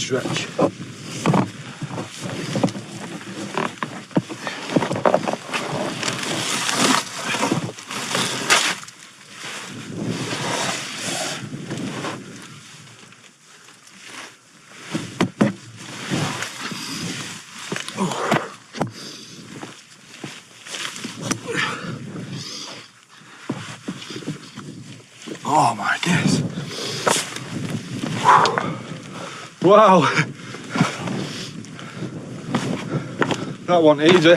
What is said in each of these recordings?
stretch. Oh my days. Wow. That wasn't easy.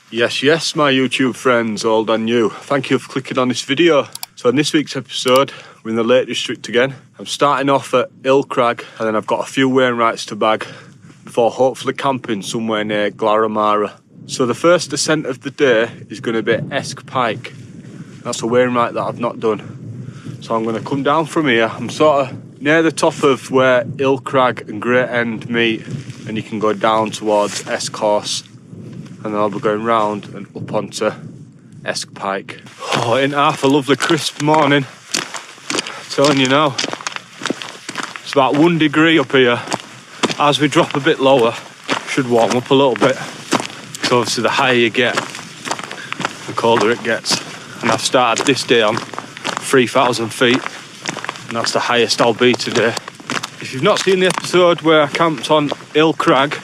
Yes, my YouTube friends, old and new. Thank you for clicking on this video. So in this week's episode, we're in the Lake District again. I'm starting off at ILL Crag, and then I've got a few Wainwrights to bag before hopefully camping somewhere near Glaramara. So the first descent of the day is going to be Esk Pike. That's a Wainwright that I've not done. So I'm going to come down from here. I'm sort of near the top of where ILL Crag and Great End meet, and you can go down towards Esk Horse. And then I'll be going round and up onto Esk Pike. Oh, it ain't half a lovely crisp morning. I'm telling you now. It's about 1 degree up here. As we drop a bit lower, should warm up a little bit. So obviously the higher you get, the colder it gets. And I've started this day on 3,000 feet. And that's the highest I'll be today. If you've not seen the episode where I camped on ILL Crag,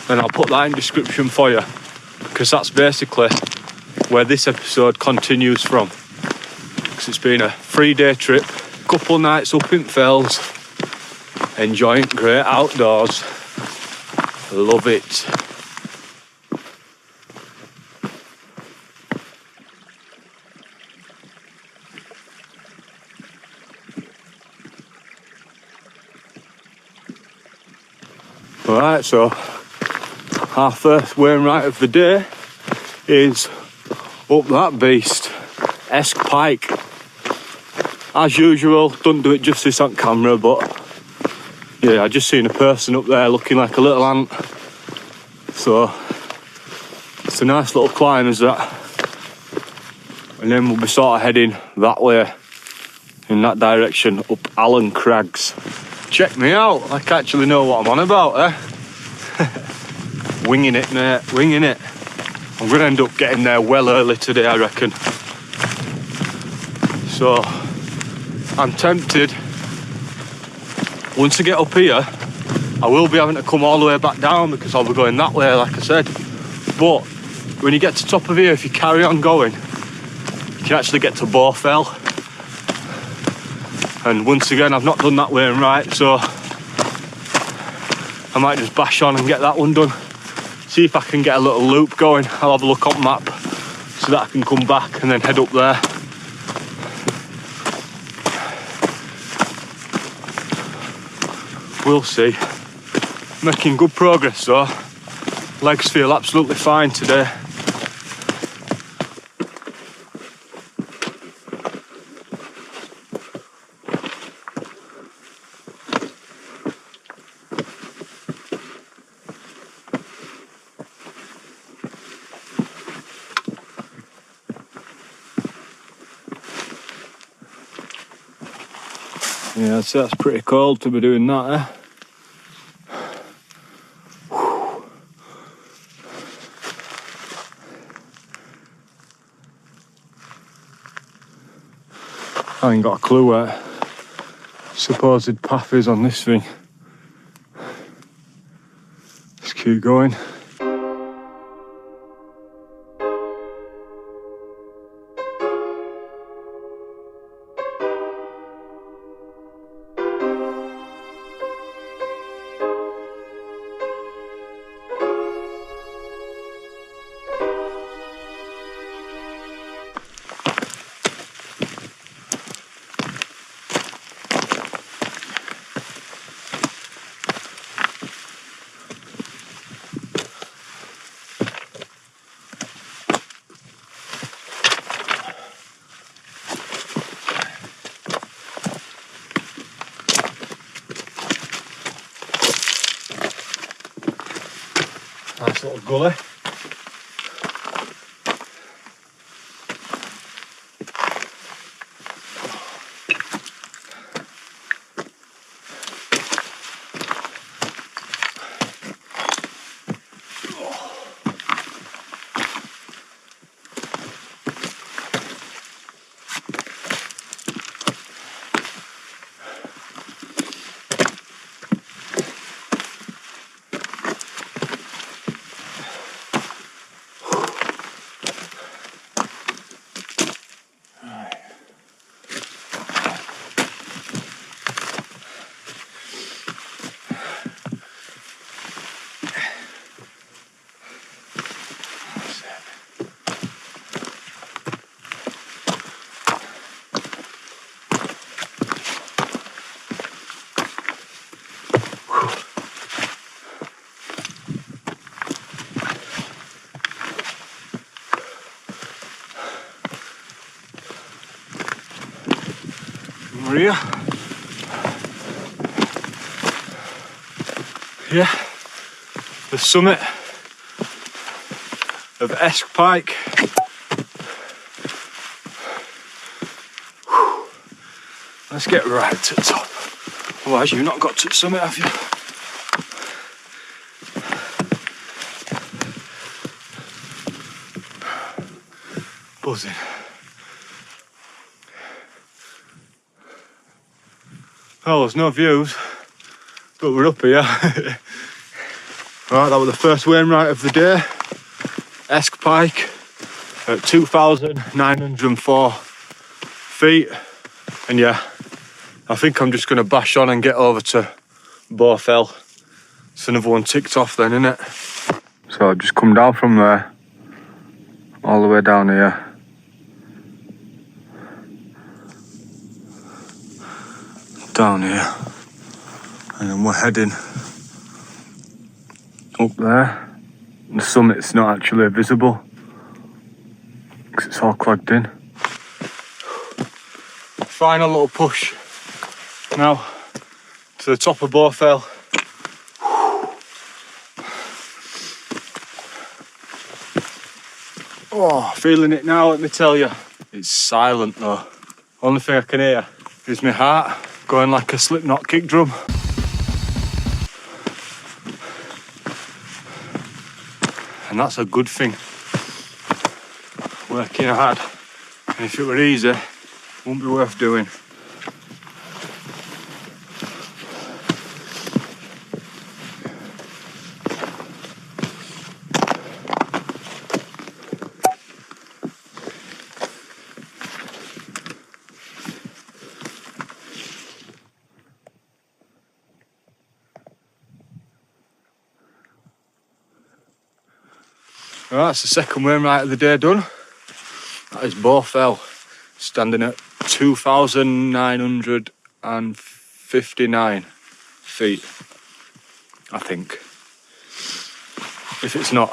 then I'll put that in description for you, because that's basically where this episode continues from. Because it's been a 3-day trip, couple nights up in Fells, enjoying great outdoors. Love it. Alright, so our first Wainwright of the day is up that beast, Esk Pike. As usual, don't do it justice on camera, but yeah, I just seen a person up there looking like a little ant. So it's a nice little climb, is that? And then we'll be sort of heading that way, in that direction, up ILL Crags. Check me out, I actually know what I'm on about, eh? Winging it, mate, winging it. I'm going to end up getting there well early today, I reckon. So, I'm tempted. Once I get up here, I will be having to come all the way back down because I'll be going that way, like I said. But, when you get to the top of here, if you carry on going, you can actually get to Bowfell. And once again, I've not done that Wainwright, so I might just bash on and get that one done. See if I can get a little loop going. I'll have a look on map so that I can come back and then head up there. We'll see. Making good progress though. Legs feel absolutely fine today. Yeah, so that's pretty cold to be doing that, eh? I ain't got a clue where supposed path is on this thing. Let's keep going. little gully. Maria. Yeah, the summit of Esk Pike. Whew. Let's get right to the top. Otherwise you've not got to the summit, have you? Buzzing. Oh, there's no views, but we're up here. Right, that was the first Wainwright of the day. Esk Pike at 2,904 feet. And yeah, I think I'm just going to bash on and get over to Bowfell. It's another one ticked off then, isn't it? So I've just come down from there, all the way down here. Down here, and then we're heading up there. The summit's not actually visible because it's all clogged in. Final little push now to the top of Bowfell. Oh, feeling it now, let me tell you. It's silent though. Only thing I can hear is my heart going like a Slipknot kick drum. And that's a good thing. Working hard. And if it were easy, it wouldn't be worth doing. Right, that's the second Wainwright of the day done. That is Bowfell, standing at 2,959 feet, I think. If it's not,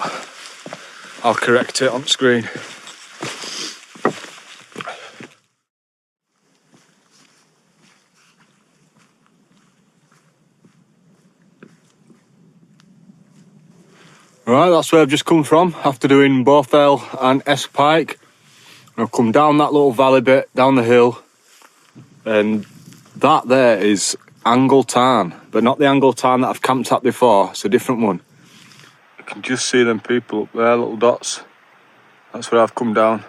I'll correct it on screen. Right, that's where I've just come from after doing Bowfell and Esk Pike. I've come down that little valley bit, down the hill, and that there is Angle Tarn, but not the Angle Tarn that I've camped at before, it's a different one. You can just see them people up there, little dots. That's where I've come down.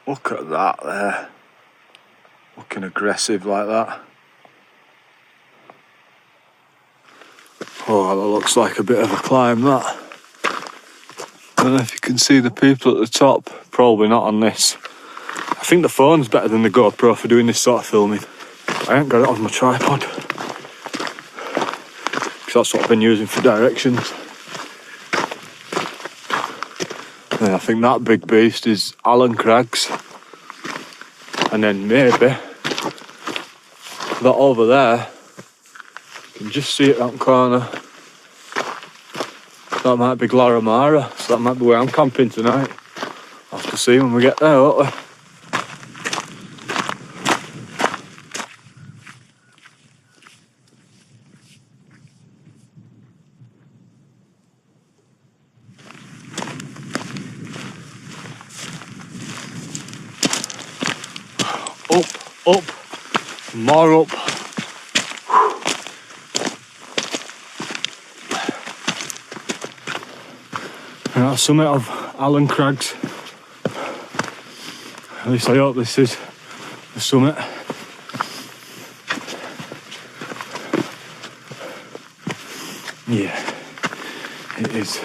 Look at that there, looking aggressive like that. Oh, that looks like a bit of a climb, that. I don't know if you can see the people at the top. Probably not on this. I think the phone's better than the GoPro for doing this sort of filming. I ain't got it on my tripod, because that's what I've been using for directions. And I think that big beast is ILL Crags. And then maybe that over there, you can just see it that corner. That might be Glaramara, so that might be where I'm camping tonight. I'll have to see when we get there, won't we? up, more up. And that's summit of ILL Crags. At least I hope this is the summit. Yeah, it is.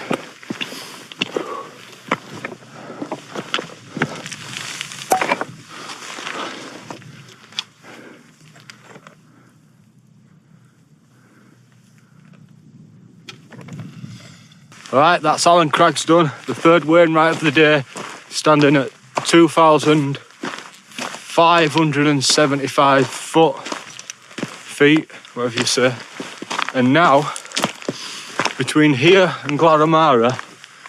Right, that's ILL Crag's done. The third Wainwright of the day, standing at 2,575 feet, whatever you say. And now, between here and Glaramara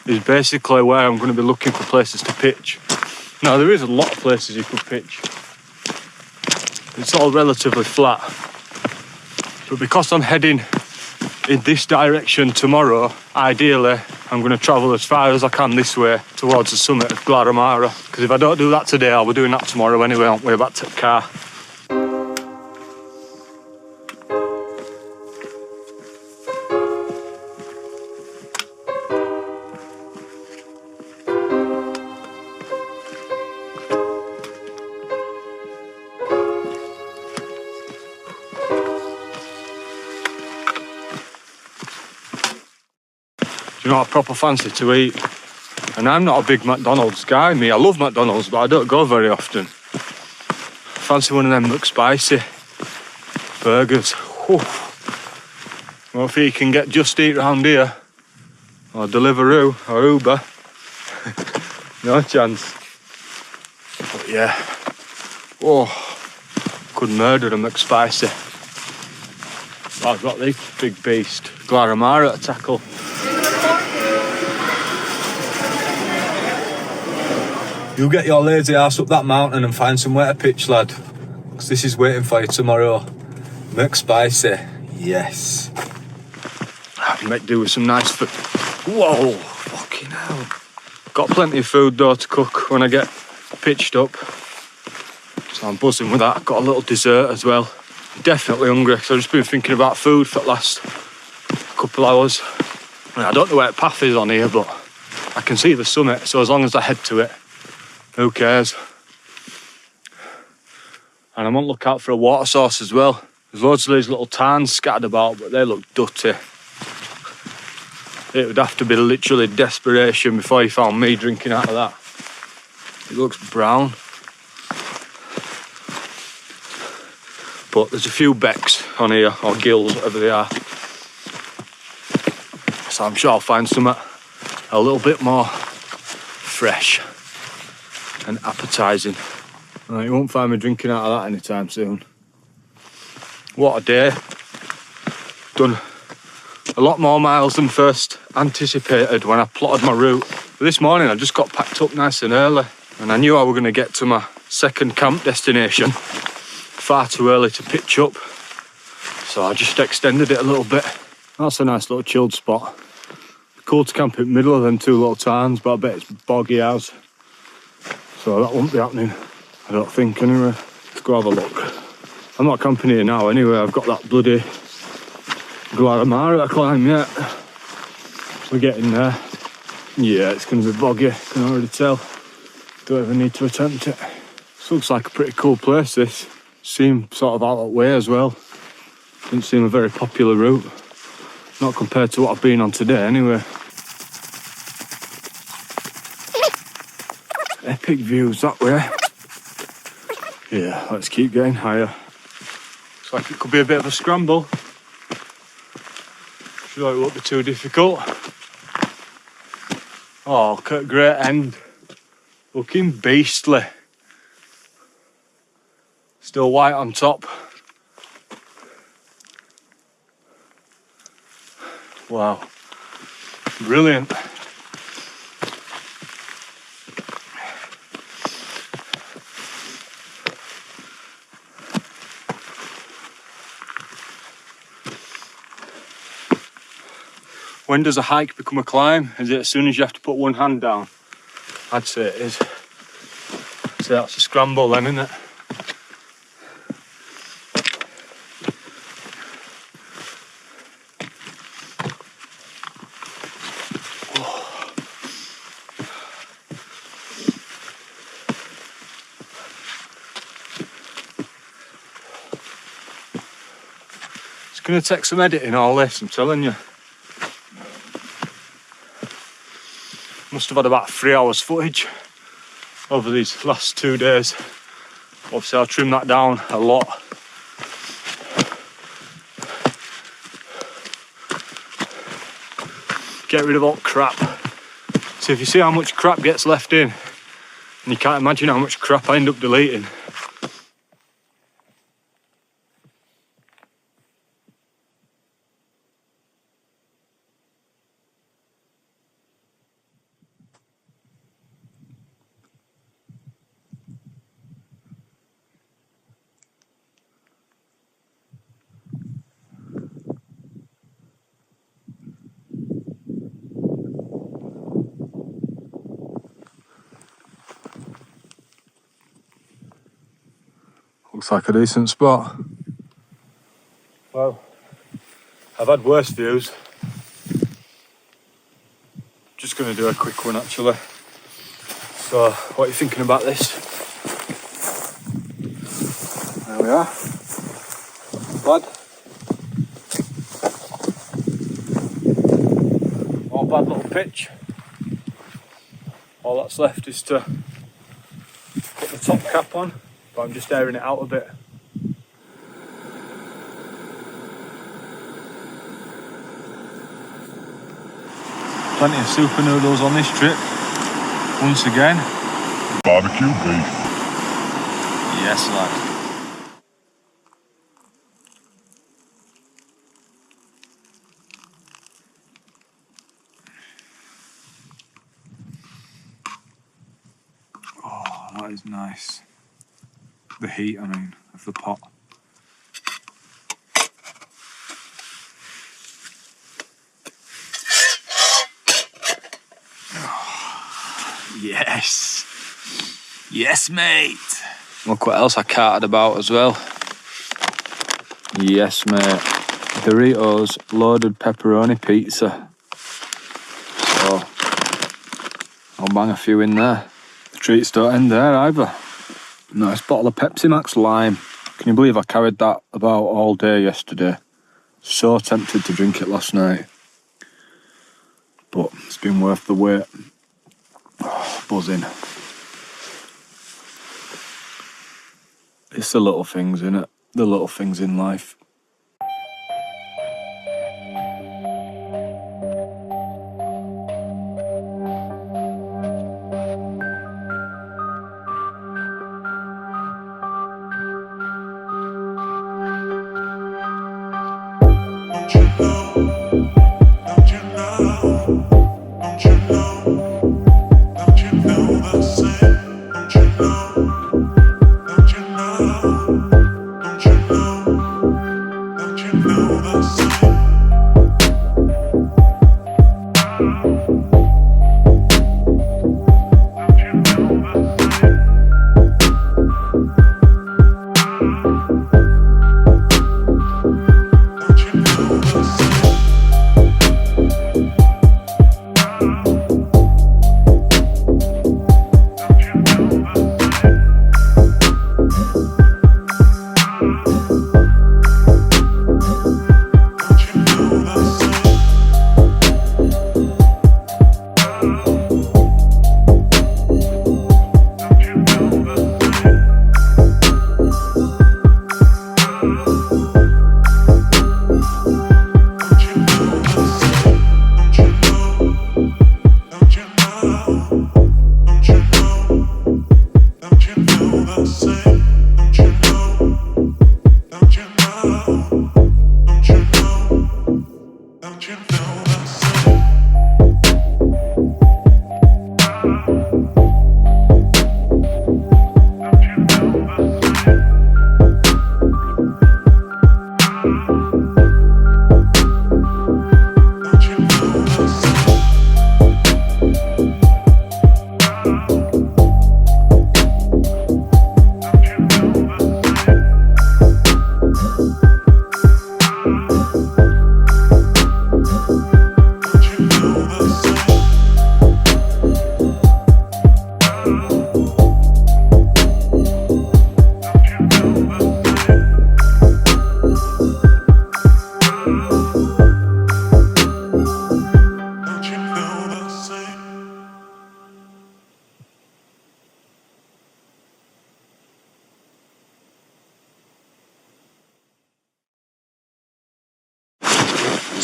is basically where I'm going to be looking for places to pitch. Now, there is a lot of places you could pitch. It's all relatively flat. But because I'm heading in this direction tomorrow, ideally, I'm going to travel as far as I can this way towards the summit of Glaramara. Because if I don't do that today, I'll be doing that tomorrow anyway on the way back to the car. You know, I proper fancy to eat, and I'm not a big McDonald's guy. I love McDonald's, but I don't go very often. Fancy one of them McSpicy burgers. Whew. Well, if you can get Just Eat round here, or Deliveroo, or Uber, no chance. But yeah, oh, could murder a McSpicy. I've got this big beast, Glaramara, to tackle. You get your lazy ass up that mountain and find somewhere to pitch, lad. Because this is waiting for you tomorrow. McSpicy, yes. I might do with some nice food. Whoa, fucking hell. Got plenty of food though to cook when I get pitched up. So I'm buzzing with that. Got a little dessert as well. Definitely hungry, so I've just been thinking about food for the last couple hours. I mean, I don't know where the path is on here, but I can see the summit, so as long as I head to it, who cares? And I'm on the lookout for a water source as well. There's loads of these little tarns scattered about, but they look dirty. It would have to be literally desperation before you found me drinking out of that. It looks brown. But there's a few becks on here, or gills, whatever they are. So I'm sure I'll find some a little bit more fresh and appetising. Right, you won't find me drinking out of that anytime soon. What a day. Done a lot more miles than first anticipated when I plotted my route. But this morning I just got packed up nice and early, and I knew I was going to get to my second camp destination far too early to pitch up. So I just extended it a little bit. That's a nice little chilled spot. Cool to camp in the middle of them two little tarns, but I bet it's boggy as. So that won't be happening, I don't think, anyway. Let's go have a look. I'm not camping here now anyway. I've got that bloody Glaramara to climb yet. We're getting there. Yeah, it's going to be boggy, I can already tell. Don't even need to attempt it. This looks like a pretty cool place, this. Seemed sort of out of the way as well. Didn't seem a very popular route. Not compared to what I've been on today anyway. Epic views that way. Yeah, let's keep getting higher. Looks like it could be a bit of a scramble. Sure, it won't be too difficult. Oh, look at great end. Looking beastly. Still white on top. Wow. Brilliant. When does a hike become a climb? Is it as soon as you have to put one hand down? I'd say it is. So that's a scramble then, isn't it? gonna take some editing all this, I'm telling you. Must have had about 3 hours footage over these last 2 days. Obviously I'll trim that down a lot. Get rid of all crap. So if you see how much crap gets left in, and you can't imagine how much crap I end up deleting. Looks like a decent spot. Well, I've had worse views. Just going to do a quick one actually. So, what are you thinking about this? There we are. Bad. Not a bad little pitch. All that's left is to put the top cap on. But I'm just airing it out a bit. Plenty of super noodles on this trip. Once again. Barbecue beef. Yes, lad. Oh, that is nice. The heat, I mean, of the pot. Oh, yes. Yes, mate. Look what else I carted about as well. Yes, mate. Doritos loaded pepperoni pizza. So, I'll bang a few in there. The treats don't end there either. Nice bottle of Pepsi Max Lime. Can you believe I carried that about all day yesterday? So tempted to drink it last night. But it's been worth the wait. Oh, buzzing. It's the little things, innit? The little things in life.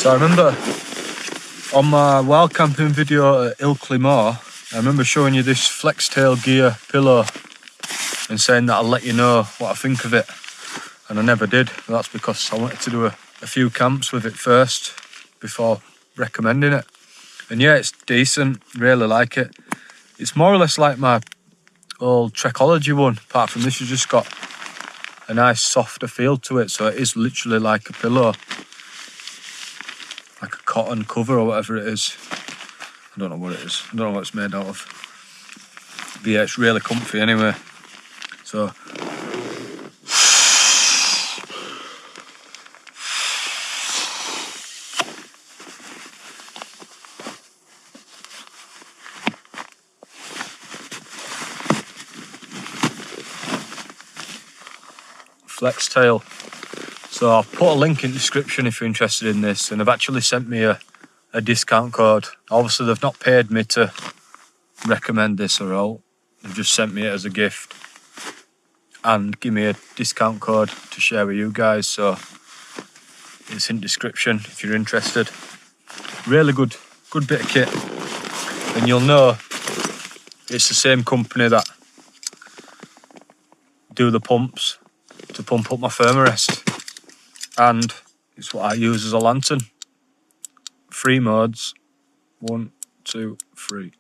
So I remember on my wild camping video at ILL Crag, I remember showing you this Flextail gear pillow and saying that I'll let you know what I think of it, and I never did. That's because I wanted to do a few camps with it first before recommending it. And yeah, it's decent, really like it. It's more or less like my old Trekology one, apart from this has just got a nice softer feel to it, so it is literally like a pillow, like a cotton cover or whatever it is. I don't know what it is, I don't know what it's made out of, but yeah, it's really comfy anyway. So Flextail. So I'll put a link in the description if you're interested in this, and they've actually sent me a discount code. Obviously they've not paid me to recommend this or all, they've just sent me it as a gift and give me a discount code to share with you guys, so it's in the description if you're interested. Really good bit of kit, and you'll know it's the same company that do the pumps to pump up my thermarest, and it's what I use as a lantern. 3 modes, 1, 2, 3.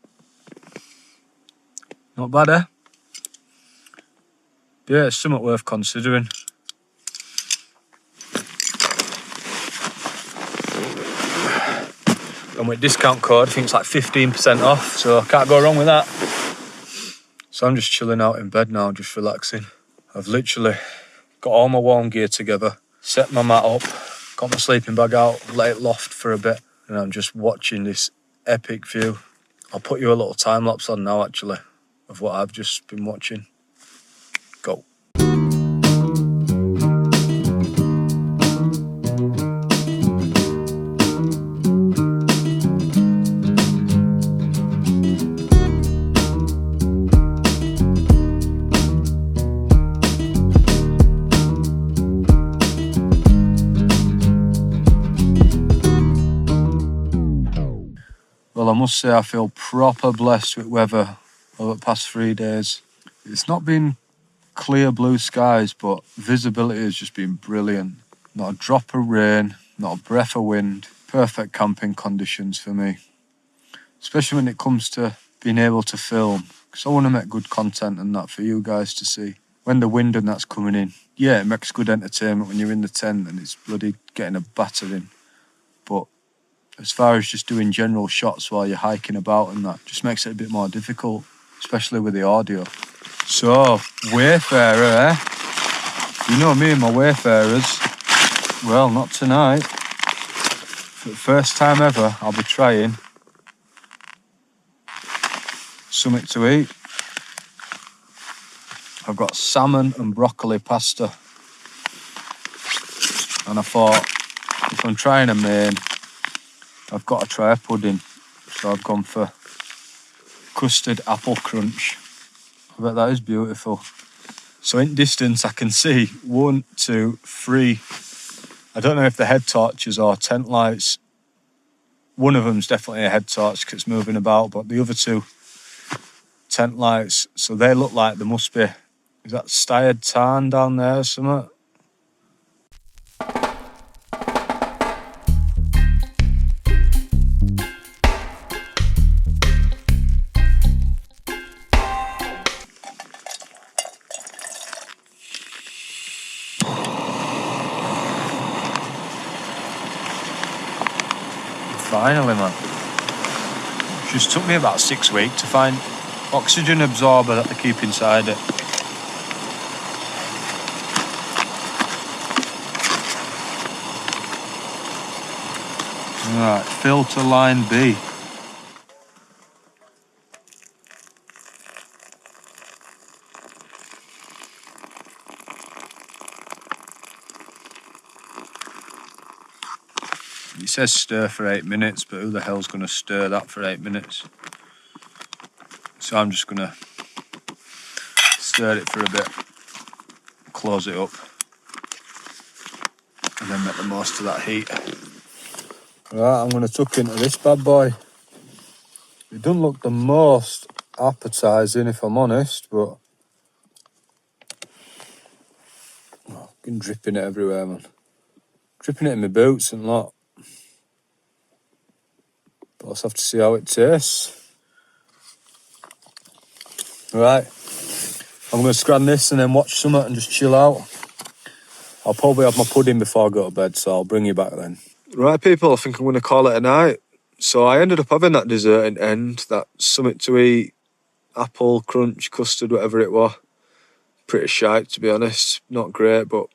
Not bad, eh? Yeah, it's something worth considering. And with discount code, I think it's like 15% off, so I can't go wrong with that. So I'm just chilling out in bed now, just relaxing. I've literally got all my warm gear together, set my mat up, got my sleeping bag out, let it loft for a bit, and I'm just watching this epic view. I'll put you a little time lapse on now actually of what I've just been watching. Go. Well, I must say I feel proper blessed with weather over the past 3 days. It's not been clear blue skies, but visibility has just been brilliant. Not a drop of rain, not a breath of wind. Perfect camping conditions for me. Especially when it comes to being able to film, because I want to make good content and that for you guys to see. When the wind and that's coming in, yeah, it makes good entertainment when you're in the tent and it's bloody getting a battering. But as far as just doing general shots while you're hiking about and that, just makes it a bit more difficult, especially with the audio. So, Wayfarer, eh? You know me and my Wayfarers. Well, not tonight. For the first time ever, I'll be trying something to eat. I've got salmon and broccoli pasta. And I thought, if I'm trying a main, I've got to try a pudding, so I've gone for custard apple crunch. I bet that is beautiful. So in distance I can see 1, 2, 3. I don't know if they're head torches or tent lights. One of them's definitely a head torch because it's moving about, but the other 2 tent lights. So they look like there must be, is that steyred tarn down there or something? Finally, man. It just took me about 6 weeks to find oxygen absorber that they keep inside it. Right, filter line B. It says stir for 8 minutes, but who the hell's going to stir that for 8 minutes? So I'm just going to stir it for a bit, close it up, and then make the most of that heat. Right, I'm going to tuck into this bad boy. It doesn't look the most appetising, if I'm honest, but fucking dripping it everywhere, man. Dripping it in my boots and lot. But let's have to see how it tastes. Right, I'm going to scran this and then watch something and just chill out. I'll probably have my pudding before I go to bed, so I'll bring you back then. Right, people, I think I'm going to call it a night. So I ended up having that dessert in the end, that something to eat, apple, crunch, custard, whatever it was. Pretty shite, to be honest. Not great, but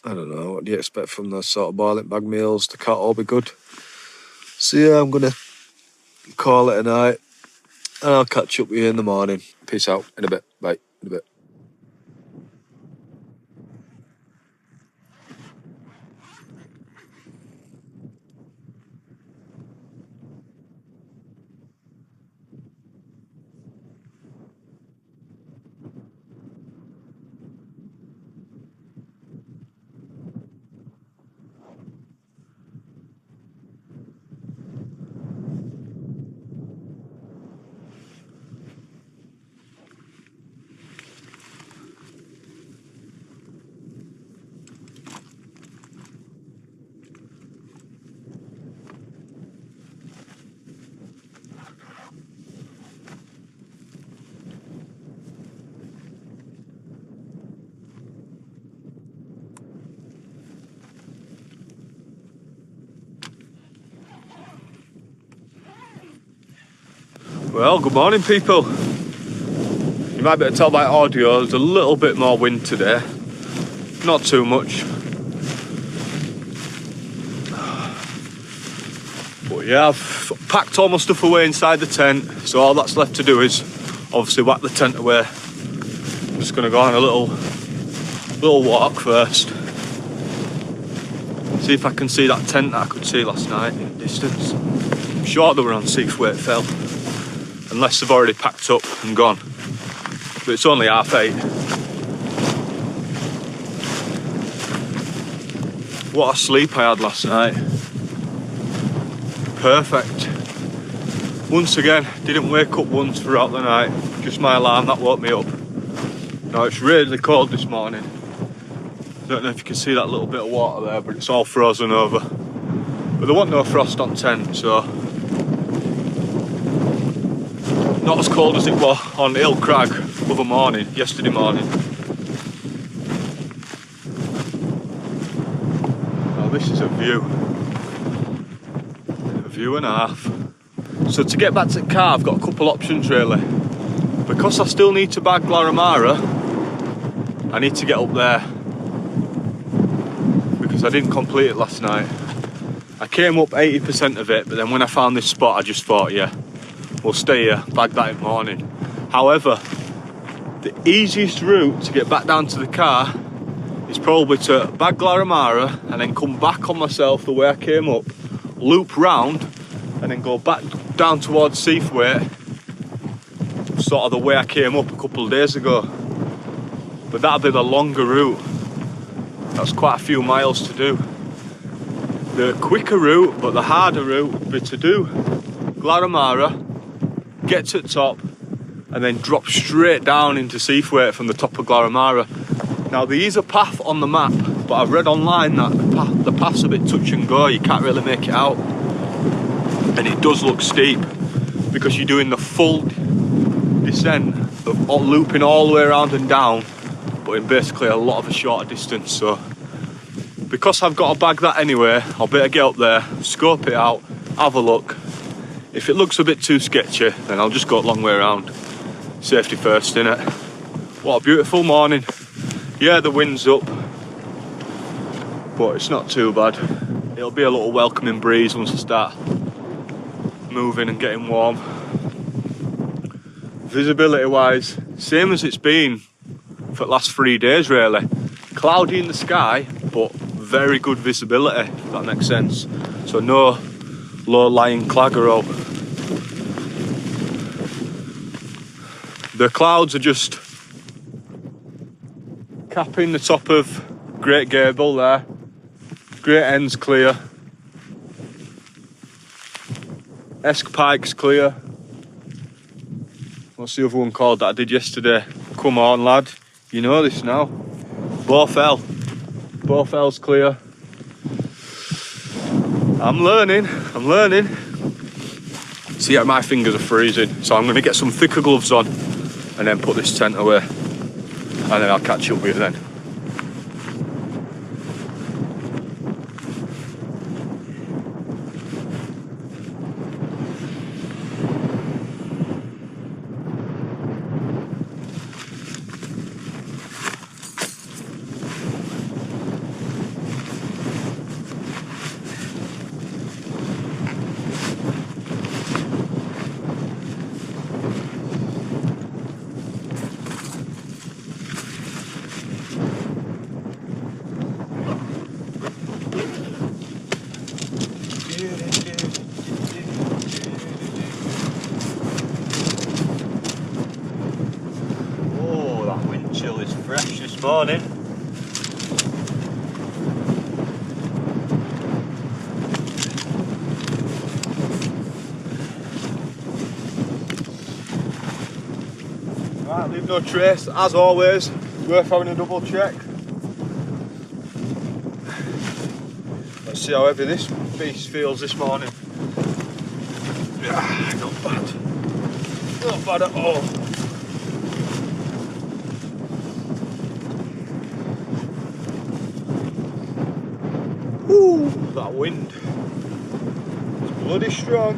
I don't know. What do you expect from those sort of boiling bag meals? They can't all be good. So yeah, I'm going to call it a night. And I'll catch up with you in the morning. Peace out. In a bit. Bye. In a bit. Well, good morning, people. You might be able to tell by audio, there's a little bit more wind today. Not too much. But yeah, I've packed all my stuff away inside the tent, so all that's left to do is obviously whack the tent away. I'm just going to go on a little walk first. See if I can see that tent that I could see last night in the distance. I'm sure they were on Seathwaite Fell, unless they've already packed up and gone. But it's only 8:30. What a sleep I had last night. Perfect. Once again, didn't wake up once throughout the night. Just my alarm that woke me up. Now it's really cold this morning. Don't know if you can see that little bit of water there, but it's all frozen over. But there wasn't no frost on tent, so not as cold as it was on ILL Crag yesterday morning. Now this is a view and a half. So to get back to the car, I've got a couple options really. Because I still need to bag Glaramara, I need to get up there because I didn't complete it last night. I came up 80% of it, but then when I found this spot, I just thought, yeah, we'll stay here, bag that in the morning. However, the easiest route to get back down to the car is probably to bag Glaramara and then come back on myself the way I came up, loop round, and then go back down towards Seathwaite, sort of the way I came up a couple of days ago. But that'll be the longer route. That's quite a few miles to do. The quicker route, but the harder route, would be to do Glaramara, get to the top, and then drop straight down into Seathwaite from the top of Glaramara. Now there is a path on the map, but I've read online that the path's a bit touch and go, you can't really make it out. And it does look steep, because you're doing the full descent of looping all the way around and down, but in basically a lot of a shorter distance. So because I've got to bag that anyway, I'll better get up there, scope it out, have a look. If it looks a bit too sketchy, then I'll just go a long way around. Safety first, innit? What a beautiful morning. Yeah, the wind's up, but it's not too bad. It'll be a little welcoming breeze once I start moving and getting warm. Visibility wise, same as it's been for the last 3 days really. Cloudy in the sky, but very good visibility, if that makes sense. So no low-lying claggerel. The clouds are just capping the top of Great Gable there. Great End's clear. Esk Pike's clear. What's the other one called that I did yesterday? Come on, lad. You know this now. Bowfell. Bowfell's clear. I'm learning. See, yeah, my fingers are freezing, so I'm going to get some thicker gloves on and then put this tent away. And then I'll catch up with you then. Oh, that wind chill is fresh this morning. Right, leave no trace, as always, worth having a double check. Let's see how heavy this beast feels this morning. Yeah, not bad. Not bad at all. Ooh, that wind. It's bloody strong.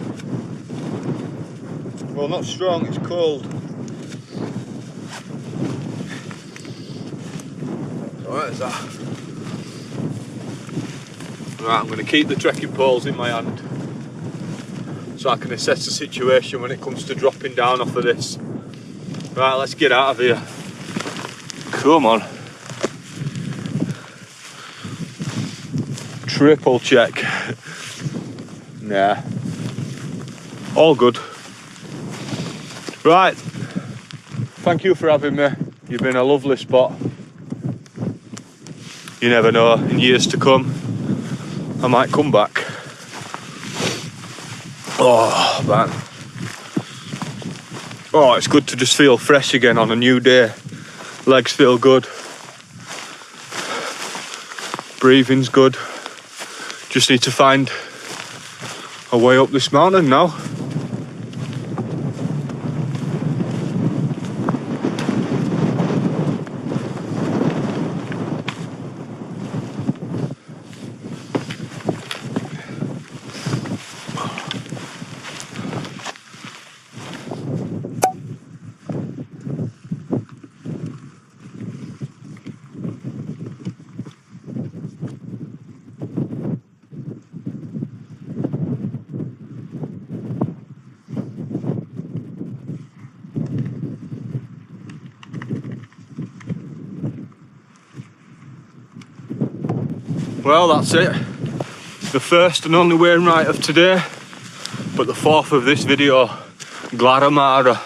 Well, not strong, it's cold. So what is that? Right, I'm going to keep the trekking poles in my hand so I can assess the situation when it comes to dropping down off of this. Right, let's get out of here. Come on. Triple check. Nah. All good. Right. Thank you for having me. You've been a lovely spot. You never know, in years to come, I might come back. Oh, man. Oh, it's good to just feel fresh again on a new day. Legs feel good. Breathing's good. Just need to find a way up this mountain now. Well, that's it. The first and only Wainwright of today, but the fourth of this video, Glaramara.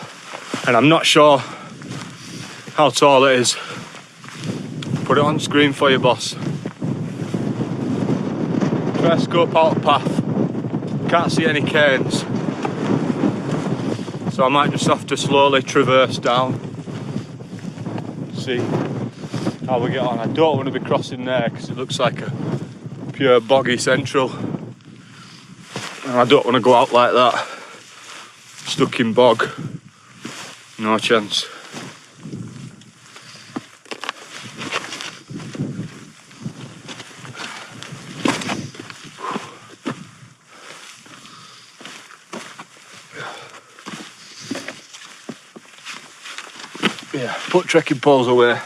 And I'm not sure how tall it is. Put it on screen for you, boss. Try to scope out the path. Can't see any cairns. So I might just have to slowly traverse down. See how we get on. I don't want to be crossing there because it looks like a pure boggy central. And I don't want to go out like that. Stuck in bog. No chance. Yeah, put trekking poles away.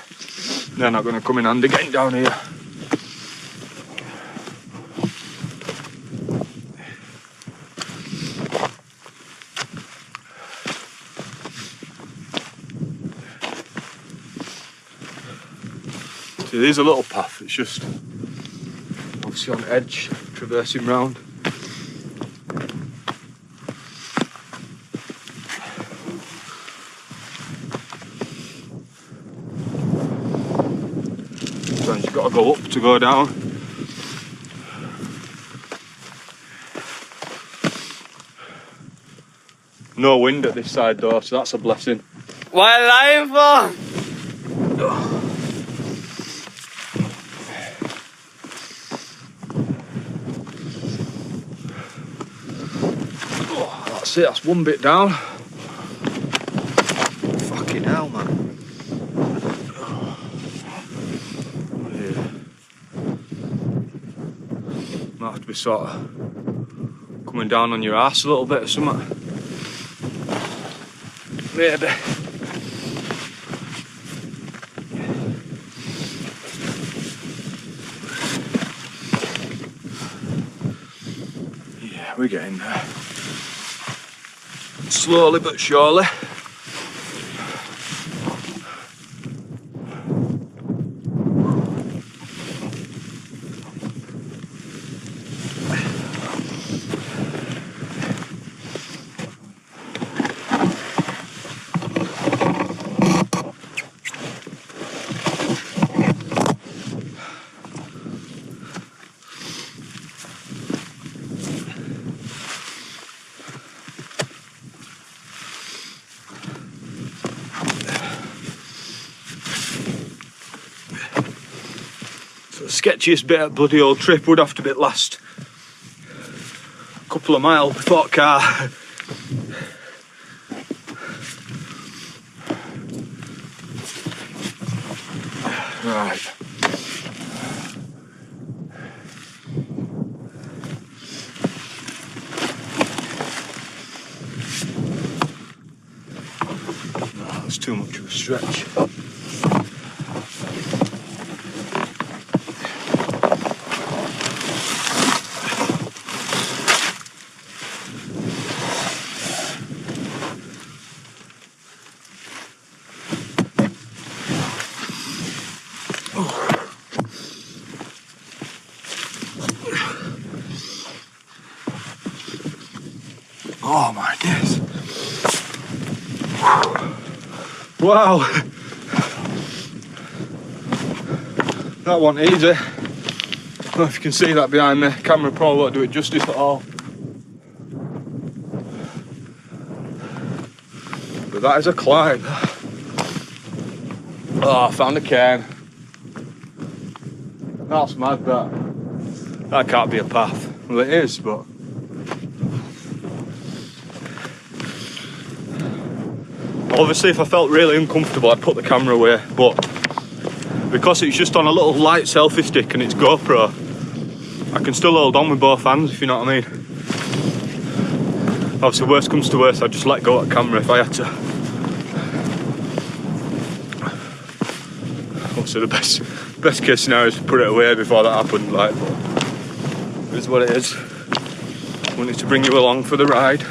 They're not going to come in handy getting down here. See, there's a little path, it's just obviously on edge, traversing round. Sometimes you've got to go up to go down. No wind at this side though, so that's a blessing. What are you lying for? Oh, that's it, that's one bit down. Fucking hell, man. Might have to be sort of coming down on your arse a little bit or something. Maybe. Yeah, we're getting there. Slowly but surely. The sketchiest bit of bloody old trip would have to be the last couple of miles before car. Right. No, that's too much of a stretch. Oh my days. Wow. That wasn't easy. I don't know if you can see that behind me. Camera probably won't do it justice at all. But that is a climb. Oh, I found a cairn. That's mad, that. That can't be a path. Well, it is, but... Obviously, if I felt really uncomfortable, I'd put the camera away, but because it's just on a little light selfie stick and it's GoPro, I can still hold on with both hands, if you know what I mean. Obviously, worst comes to worst, I'd just let go of the camera if I had to. Obviously, the best case scenario is to put it away before that happened, like, but it is what it is. I wanted to bring you along for the ride.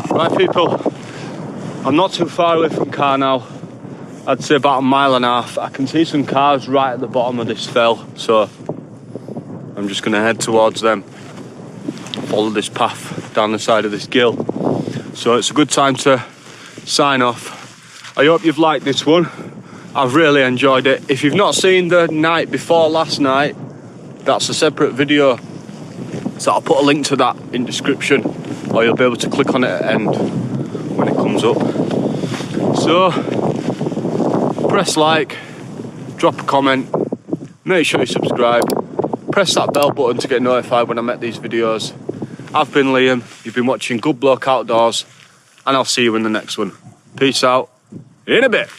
Right people, I'm not too far away from car now. I'd say about 1.5 miles. I can see some cars right at the bottom of this fell, so I'm just gonna head towards them. Follow this path down the side of this gill. So it's a good time to sign off. I hope you've liked this one. I've really enjoyed it. If you've not seen the night before last night, that's a separate video. So I'll put a link to that in description, or you'll be able to click on it at the end when it comes up. So, press like, drop a comment, make sure you subscribe, press that bell button to get notified when I make these videos. I've been Liam, you've been watching Good Bloke Outdoors, and I'll see you in the next one. Peace out, in a bit.